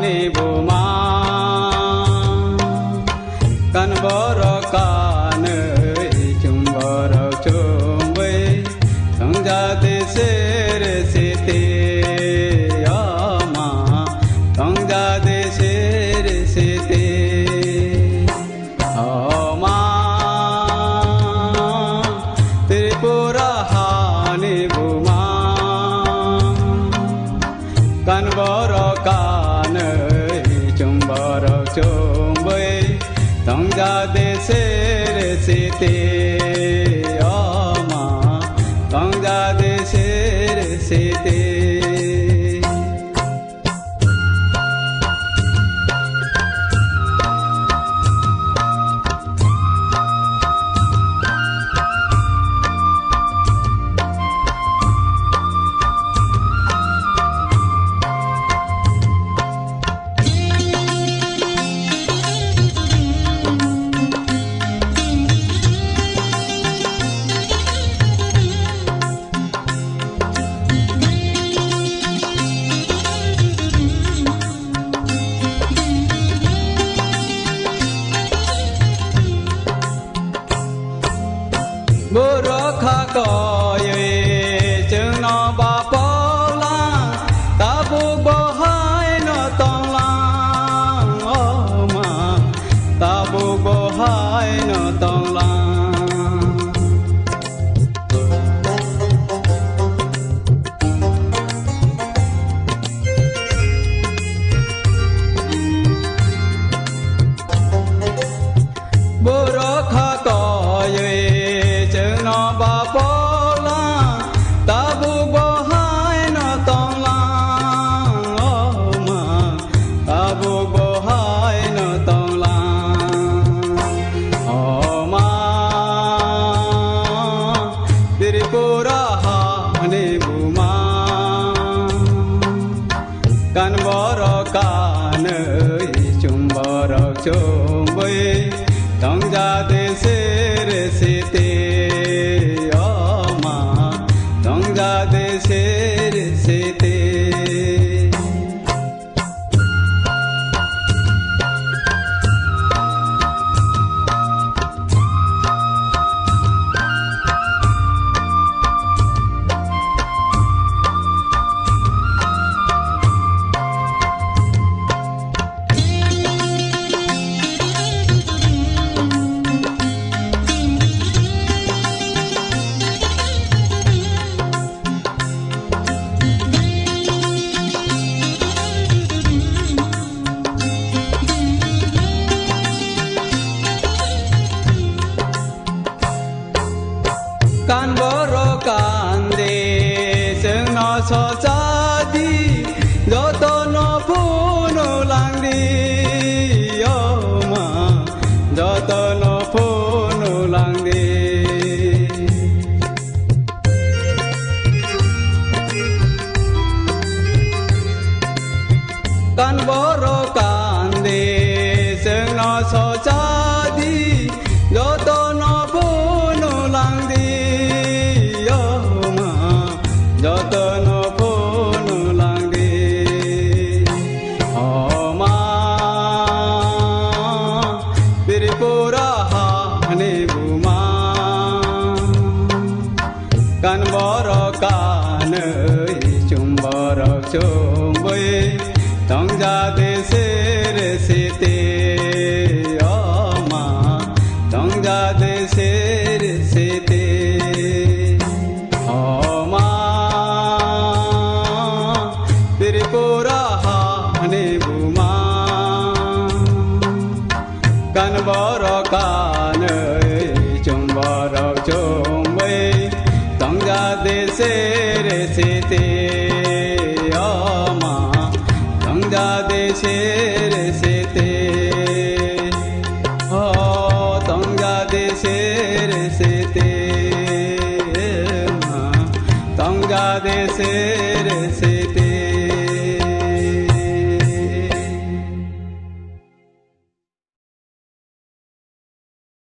ni buma kan boro kan chung boro chung bay thong ja te se re se te ama thong ja te se re se te ama Tripura ha ni buma kan boro kan chung boro chung bay thong ja te se re se te ama thong ja te se re se te boro kha ko ye chung no ba po la ta bu bo hai no tong la o ma ta bu bo hai no tong la boro kha ko ye no ba po la ta bu bo hai no tong la o ma ta bu bo hai no tong la o ma Tripura ha ni buma kan boro kan chung boro chung bay thong ja te se re se te se re se te kan boro kan de seng no so cha di do to no phu no lang di yo ma do to no phu no lang di kan boro kan de seng no so cha di do to no phu no lang di Joto no phu no lang di o ma Tripura ha ni buma kan boro kan chung boro chung bay thong ja te se re se te o ma thong ja te se re se te Tripura ha ni buma kan boro kan chung boro chung bay thong ja te se re se te o ma thong ja te se re se te